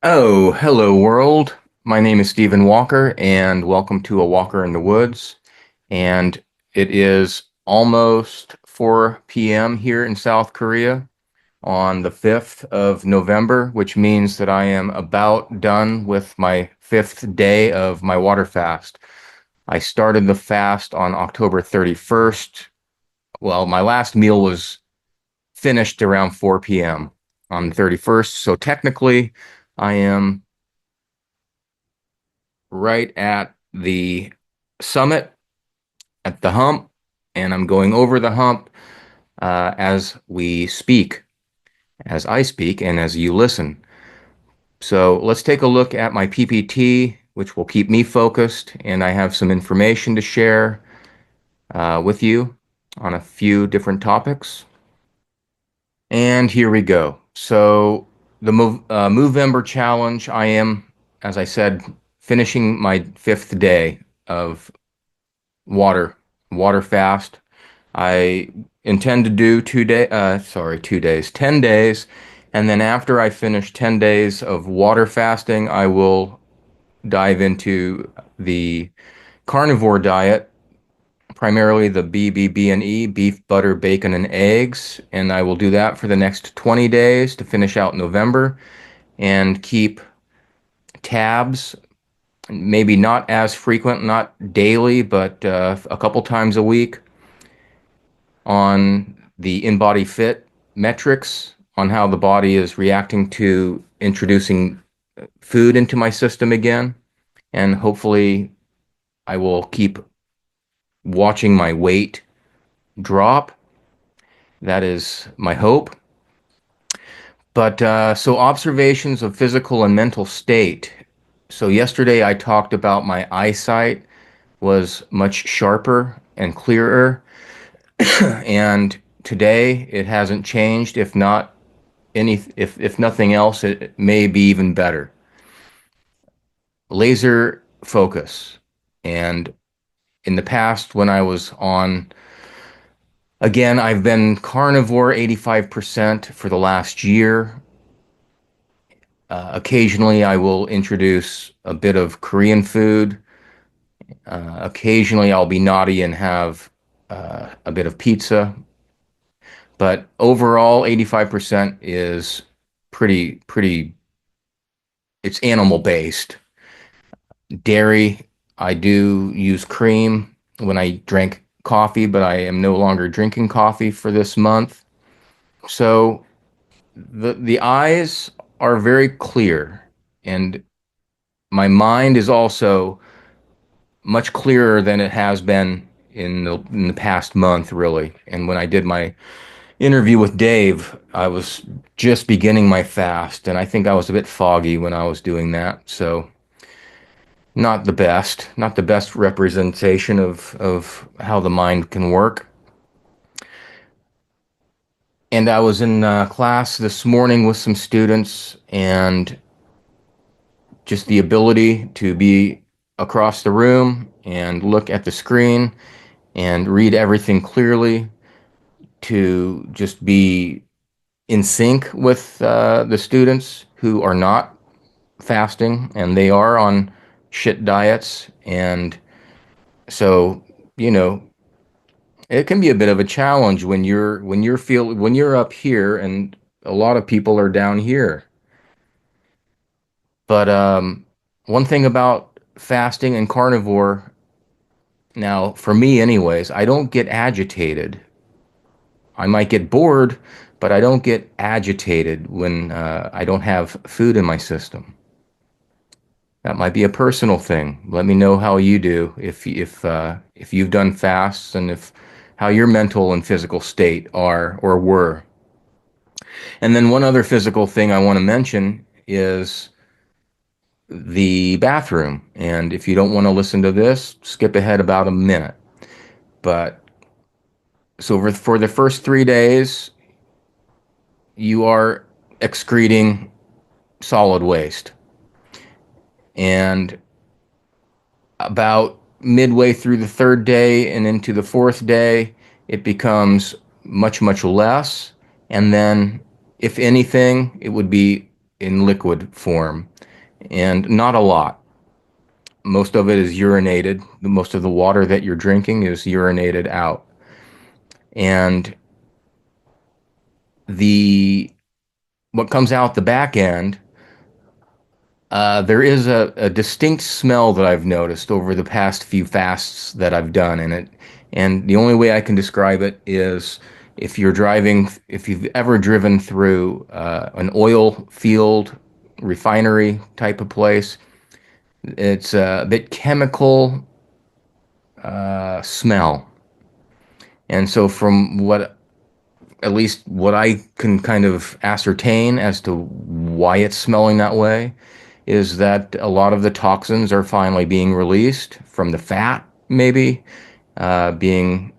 Oh, hello world. My name is Stephen Walker, and welcome to A Walker in the Woods. And it is almost 4 p.m. here in South Korea on the 5th of November, which means that I am about done with my fifth day of my water fast. I started the fast on October 31st. Well, my last meal was finished around 4 p.m. on the 31st. So technically, I am right at the summit, at the hump, and I'm going over the hump as we speak, as I speak, and as you listen. So let's take a look at my PPT, which will keep me focused, and I have some information to share with you on a few different topics. And here we go. So the MOVEmber challenge, I am, as I said, finishing my fifth day of water water fast. I intend to do 2 days, 10 days. And then after I finish 10 days of water fasting, I will dive into the carnivore diet, primarily the BBB&E, beef, butter, bacon, and eggs. And I will do that for the next 20 days to finish out November and keep tabs, maybe not as frequent, not daily, but a couple times a week on the InBody fit metrics on how the body is reacting to introducing food into my system again. And hopefully, I will keep watching my weight drop. That is my hope. But so observations of physical and mental state. So yesterday I talked about my eyesight was much sharper and clearer, and today it hasn't changed. If nothing else, it may be even better. Laser focus. And in the past, when I was on, again, I've been carnivore 85% for the last year. Occasionally, I will introduce a bit of Korean food. Occasionally, I'll be naughty and have a bit of pizza. But overall, 85% is pretty, it's animal based. Dairy, I do use cream when I drink coffee, but I am no longer drinking coffee for this month. So the eyes are very clear, and my mind is also much clearer than it has been in the past month, really. And when I did my interview with Dave, I was just beginning my fast, and I think I was a bit foggy when I was doing that. So not the best representation of how the mind can work. And I was in class this morning with some students, and just the ability to be across the room and look at the screen and read everything clearly, to just be in sync with the students who are not fasting and they are on shit diets. And so, you know, it can be a bit of a challenge when you're up here and a lot of people are down here. But one thing about fasting and carnivore, now for me anyways, I don't get agitated. I might get bored, but I don't get agitated when I don't have food in my system. That might be a personal thing. Let me know how you do if you've done fasts, and if how your mental and physical state are or were. And then one other physical thing I want to mention is the bathroom. And if you don't want to listen to this, skip ahead about a minute. But so for the first 3 days, you are excreting solid waste. And about midway through the third day and into the fourth day, it becomes much less. And then, if anything, it would be in liquid form. and not a lot. Most of it is urinated. Most of the water that you're drinking is urinated out. And the what comes out the back end, there is a distinct smell that I've noticed over the past few fasts that I've done in it. And the only way I can describe it is if you've ever driven through an oil field, refinery type of place, it's a bit chemical smell. And so, from at least what I can kind of ascertain as to why it's smelling that way, is that a lot of the toxins are finally being released from the fat, maybe being,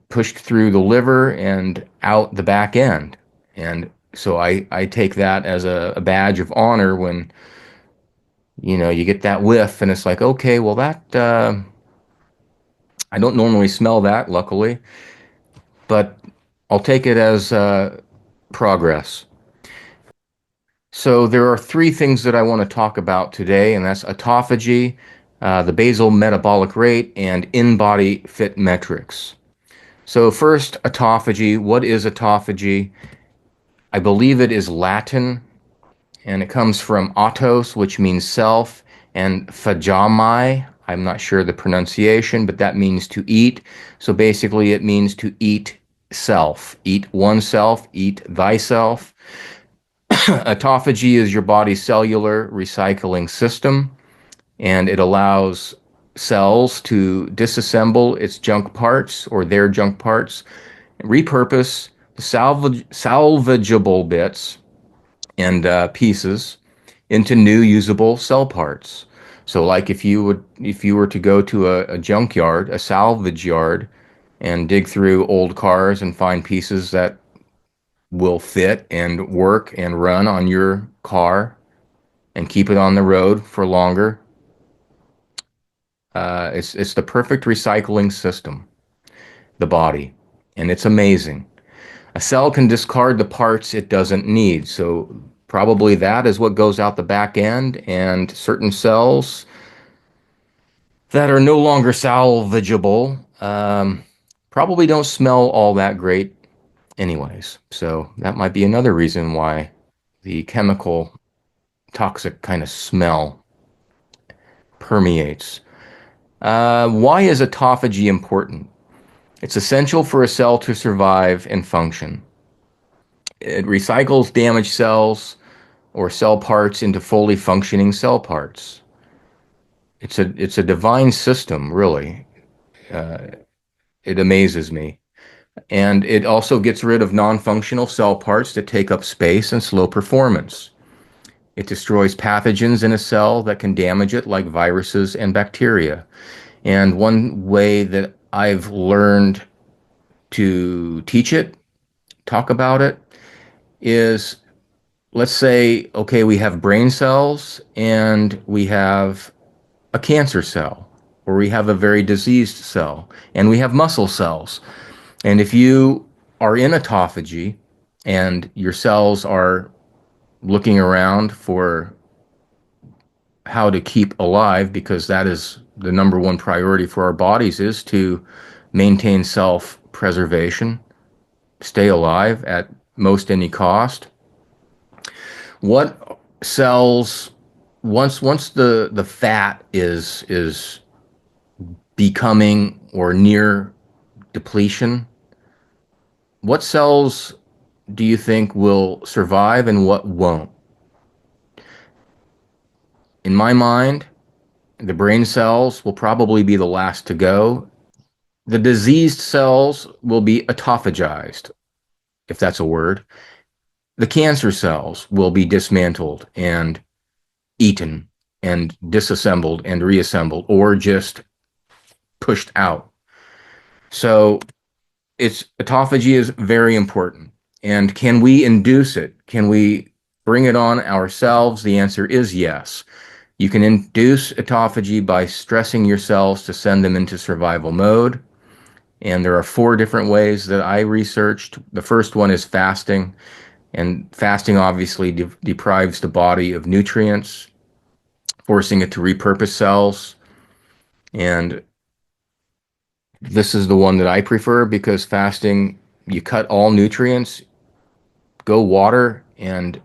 pushed through the liver and out the back end. And so I take that as a badge of honor when, you get that whiff and it's like, okay, well, I don't normally smell that, luckily, but I'll take it as progress. So there are three things that I want to talk about today, and that's autophagy, the basal metabolic rate, and InBody fit metrics. So first, autophagy. What is autophagy? I believe it is Latin, and it comes from autos, which means self, and phagami. I'm not sure the pronunciation, but that means to eat. So basically, it means to eat self, eat oneself, eat thyself. Autophagy is your body's cellular recycling system, and it allows cells to disassemble its junk parts or their junk parts, repurpose the salvageable bits and pieces into new usable cell parts. So, like if you were to go to a junkyard, a salvage yard, and dig through old cars and find pieces that will fit and work and run on your car and keep it on the road for longer. It's the perfect recycling system, the body, and it's amazing. A cell can discard the parts it doesn't need, so probably that is what goes out the back end, and certain cells that are no longer salvageable probably don't smell all that great anyways. So that might be another reason why the chemical toxic kind of smell permeates. Why is autophagy important? It's essential for a cell to survive and function. It recycles damaged cells or cell parts into fully functioning cell parts. It's a divine system, really. It amazes me. And it also gets rid of non-functional cell parts that take up space and slow performance. It destroys pathogens in a cell that can damage it, like viruses and bacteria. And one way that I've learned to teach it, talk about it, is, let's say, okay, we have brain cells and we have a cancer cell, or we have a very diseased cell, and we have muscle cells. And if you are in autophagy and your cells are looking around for how to keep alive, because that is the number one priority for our bodies, is to maintain self-preservation, stay alive at most any cost. What cells, once the fat is becoming or near depletion, what cells do you think will survive and what won't? In my mind, the brain cells will probably be the last to go. The diseased cells will be autophagized, if that's a word. The cancer cells will be dismantled and eaten and disassembled and reassembled, or just pushed out. So autophagy is very important. And can we induce it? Can we bring it on ourselves? The answer is yes. You can induce autophagy by stressing your cells to send them into survival mode. And there are four different ways that I researched. The first one is fasting. And fasting obviously deprives the body of nutrients, forcing it to repurpose cells. And this is the one that I prefer because fasting, you cut all nutrients, go water, and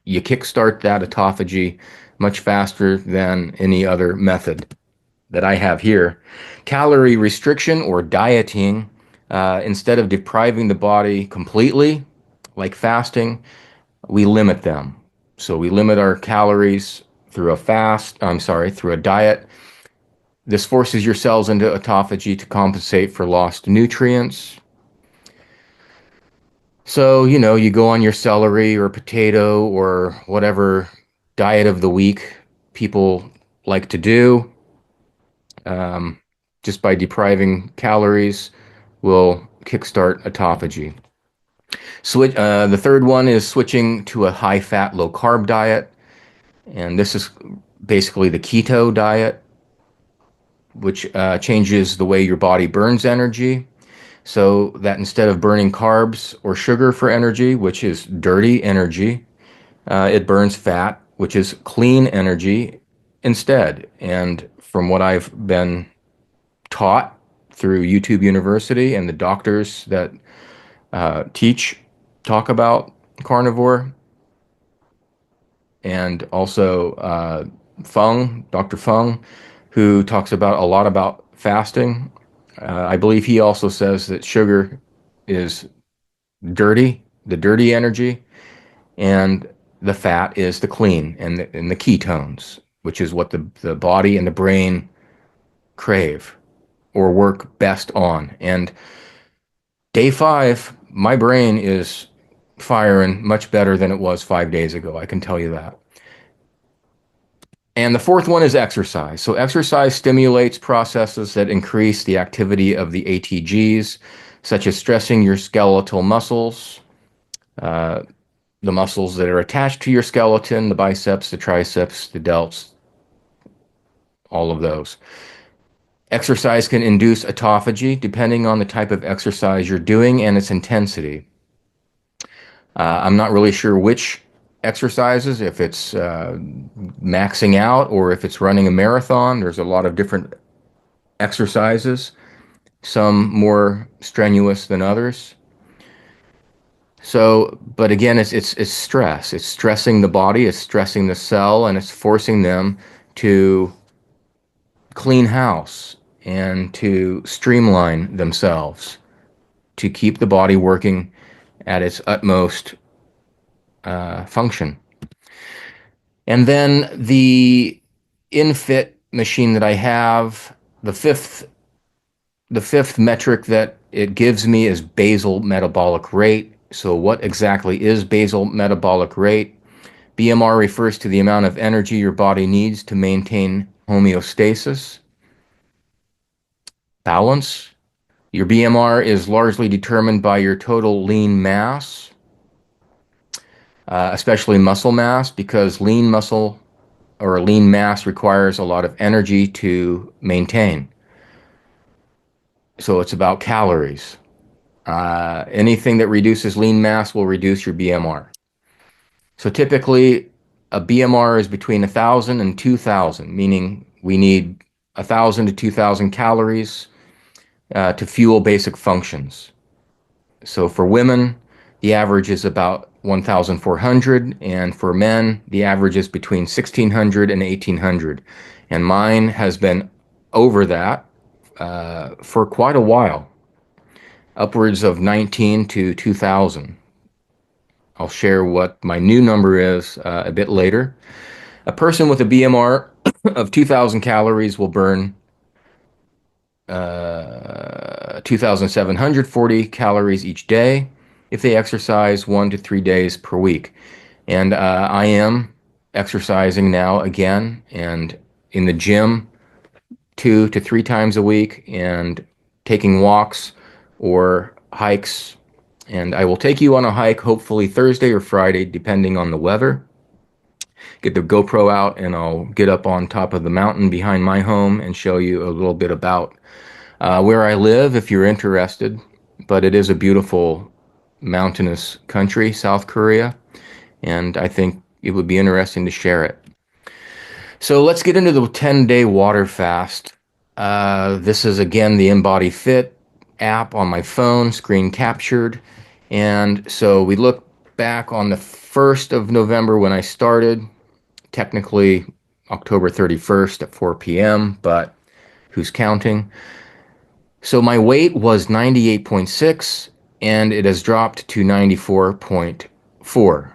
you kickstart that autophagy much faster than any other method that I have here. Calorie restriction or dieting, instead of depriving the body completely, like fasting, we limit them. So we limit our calories through a through a diet. This forces your cells into autophagy to compensate for lost nutrients. So, you go on your celery or potato or whatever diet of the week people like to do. Um, just by depriving calories will kickstart autophagy. The third one is switching to a high fat, low carb diet. And this is basically the keto diet, which changes the way your body burns energy. So that instead of burning carbs or sugar for energy, which is dirty energy, it burns fat, which is clean energy instead. And from what I've been taught through YouTube University and the doctors that talk about carnivore, and also Dr. Fung, who talks about a lot about fasting. I believe he also says that sugar is dirty, the dirty energy, and the fat is the clean and the ketones, which is what the body and the brain crave or work best on. And day 5, my brain is firing much better than it was 5 days ago. I can tell you that. And the fourth one is exercise. So exercise stimulates processes that increase the activity of the ATGs, such as stressing your skeletal muscles, uh, the muscles that are attached to your skeleton, the biceps, the triceps, the delts, all of those. Exercise can induce autophagy depending on the type of exercise you're doing and its intensity. I'm not really sure which exercises, if it's maxing out or if it's running a marathon. There's a lot of different exercises, some more strenuous than others. So, but again, it's stress. It's stressing the body, it's stressing the cell, and it's forcing them to clean house and to streamline themselves to keep the body working at its utmost function. And then the InFit machine that I have, the fifth metric that it gives me is basal metabolic rate. So what exactly is basal metabolic rate? BMR refers to the amount of energy your body needs to maintain homeostasis, balance. Your BMR is largely determined by your total lean mass, especially muscle mass, because lean muscle or lean mass requires a lot of energy to maintain. So it's about calories. Anything that reduces lean mass will reduce your BMR. So typically, a BMR is between 1,000 and 2,000, meaning we need 1,000 to 2,000 calories to fuel basic functions. So for women, the average is about 1,400, and for men, the average is between 1,600 and 1,800. And mine has been over that for quite a while, upwards of 19 to 2,000. I'll share what my new number is a bit later. A person with a BMR of 2,000 calories will burn 2,740 calories each day if they exercise 1 to 3 days per week. And I am exercising now again and in the gym 2 to 3 times a week and taking walks or hikes. And I will take you on a hike hopefully Thursday or Friday, depending on the weather. Get the GoPro out and I'll get up on top of the mountain behind my home and show you a little bit about where I live if you're interested. But it is a beautiful mountainous country, South Korea, and I think it would be interesting to share it. So let's get into the 10-day water fast. This is again the InBody Fit app on my phone, screen captured. And so we look back on the 1st of November when I started, technically October 31st at 4 p.m., but who's counting? So my weight was 98.6 and it has dropped to 94.4.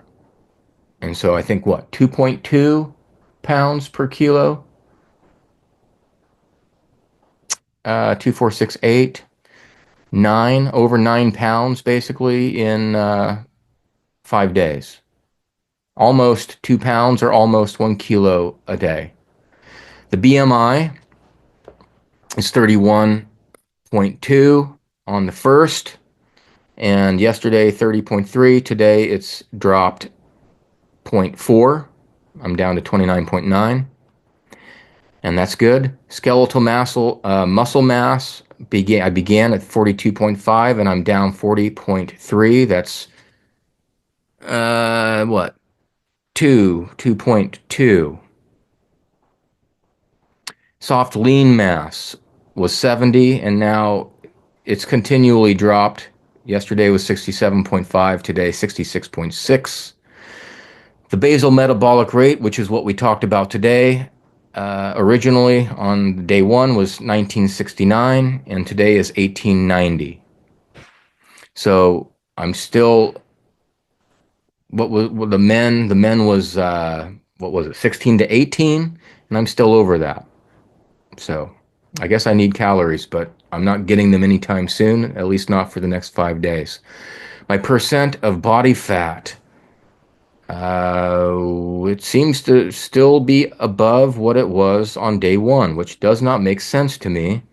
And so I think what, 2.2 pounds per kilo? 2468, over 9 pounds basically in 5 days. Almost 2 pounds or almost 1 kilo a day. The BMI is 31.2 on the first, and yesterday 30.3. Today it's dropped 0.4. I'm down to 29.9. And that's good. Skeletal muscle mass I began at 42.5 and I'm down 40.3. That's what? 2.2. Soft lean mass was 70 and now it's continually dropped. Yesterday was 67.5, today 66.6. The basal metabolic rate, which is what we talked about today, originally on day one was 1969 and today is 1890. So I'm still what the men was what was it, 16 to 18, and I'm still over that. So I guess I need calories, but I'm not getting them anytime soon, at least not for the next 5 days. My percent of body fat, it seems to still be above what it was on day one, which does not make sense to me,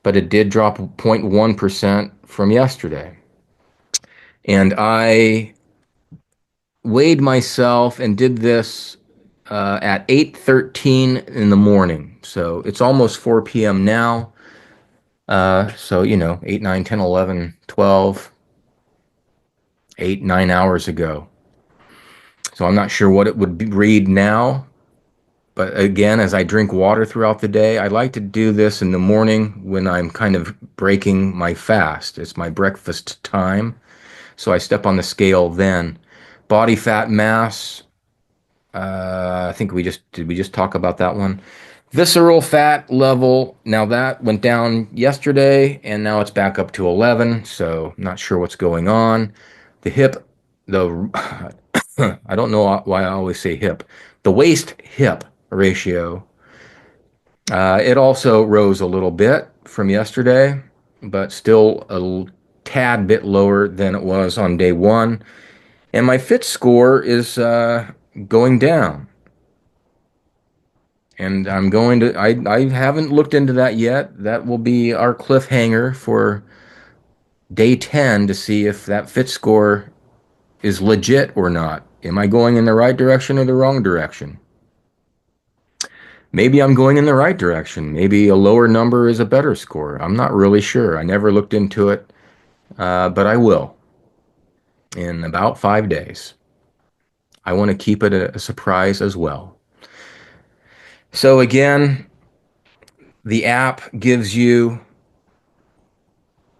but it did drop 0.1% from yesterday. And I weighed myself and did this at 8:13 in the morning. So it's almost 4 p.m. now. So, 8, 9, 10, 11, 12, 8, 9 hours ago. So I'm not sure what it would read now. But again, as I drink water throughout the day, I like to do this in the morning when I'm kind of breaking my fast. It's my breakfast time. So I step on the scale then. Body fat mass, I think did we just talk about that one? Visceral fat level, now that went down yesterday and now it's back up to 11, so not sure what's going on. The hip, the I don't know why I always say hip. The waist hip ratio, it also rose a little bit from yesterday, but still a tad bit lower than it was on day one. And my fit score is going down. And I haven't looked into that yet. That will be our cliffhanger for day 10 to see if that fit score is legit or not. Am I going in the right direction or the wrong direction? Maybe I'm going in the right direction. Maybe a lower number is a better score. I'm not really sure. I never looked into it, but I will in about 5 days. I want to keep it a surprise as well. So again, the app gives you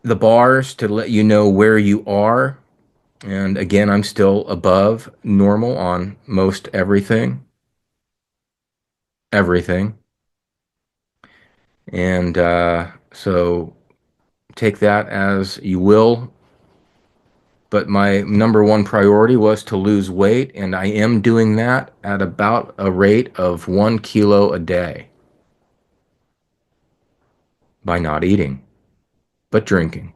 the bars to let you know where you are. And again, I'm still above normal on most everything. Everything. And so take that as you will. But my number one priority was to lose weight, and I am doing that at about a rate of 1 kilo a day by not eating, but drinking.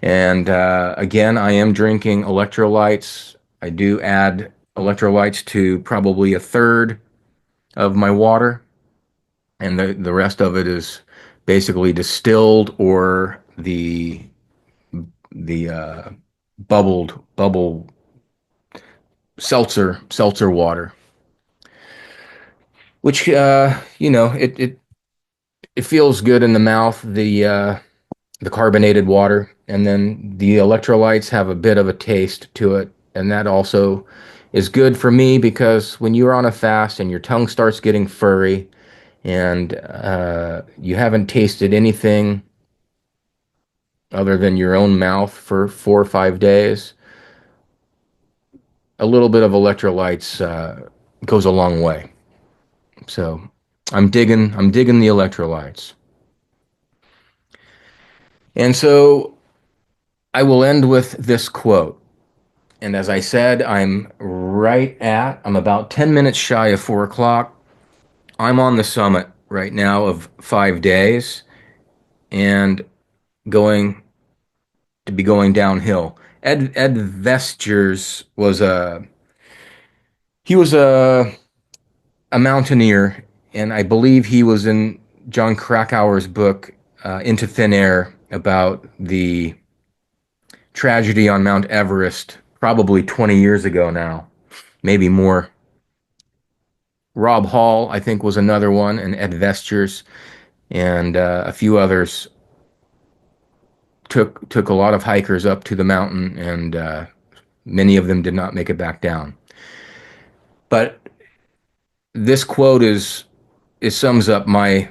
And again, I am drinking electrolytes. I do add electrolytes to probably a third of my water, and the rest of it is basically distilled or the bubble seltzer water, which it feels good in the mouth. The the carbonated water, and then the electrolytes have a bit of a taste to it, and that also is good for me because when you're on a fast and your tongue starts getting furry and you haven't tasted anything other than your own mouth for 4 or 5 days, a little bit of electrolytes goes a long way. So I'm digging the electrolytes. And so I will end with this quote. And as I said, I'm about 10 minutes shy of 4 o'clock. I'm on the summit right now of 5 days and going to be going downhill. Ed Vestures he was a mountaineer, and I believe he was in John Krakauer's book, Into Thin Air, about the tragedy on Mount Everest, probably 20 years ago now, maybe more. Rob Hall, I think, was another one, and Ed Vestures, and a few others took a lot of hikers up to the mountain, and many of them did not make it back down. But this quote is it sums up my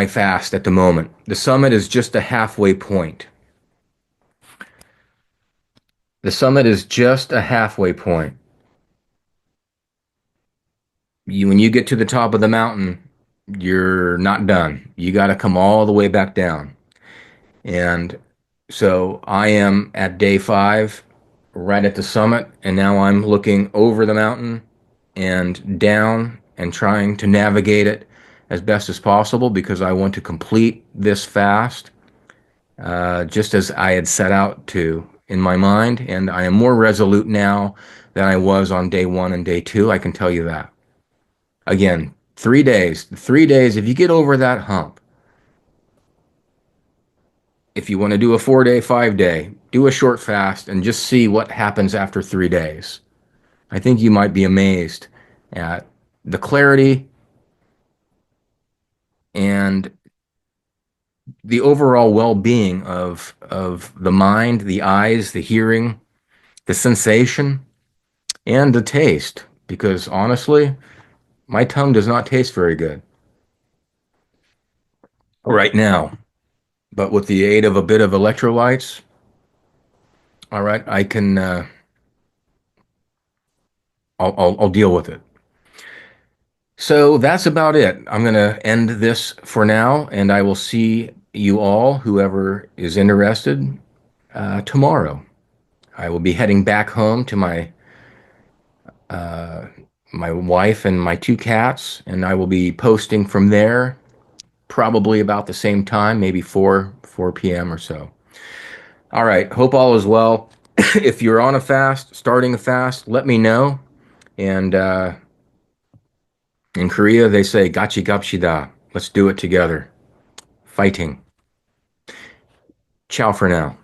fast at the moment. The summit is just a halfway point. The summit is just a halfway point. When you get to the top of the mountain, you're not done. You got to come all the way back down. And so I am at day 5, right at the summit, and now I'm looking over the mountain and down and trying to navigate it as best as possible because I want to complete this fast just as I had set out to in my mind. And I am more resolute now than I was on day 1 and day 2. I can tell you that. Again, 3 days. 3 days, if you get over that hump, if you want to do a 4 day, 5 day, do a short fast and just see what happens after 3 days. I think you might be amazed at the clarity and the overall well-being of the mind, the eyes, the hearing, the sensation, and the taste. Because honestly, my tongue does not taste very good right now. But with the aid of a bit of electrolytes, all right, I can I'll deal with it. So that's about it. I'm going to end this for now, and I will see you all, whoever is interested, tomorrow. I will be heading back home to uh, my wife and my 2 cats, and I will be posting from there probably about the same time, maybe 4 p.m. or so. All right. Hope all is well. If you're on a fast, starting a fast, let me know. And in Korea, they say "gachi gapshida." Let's do it together. Fighting. Ciao for now.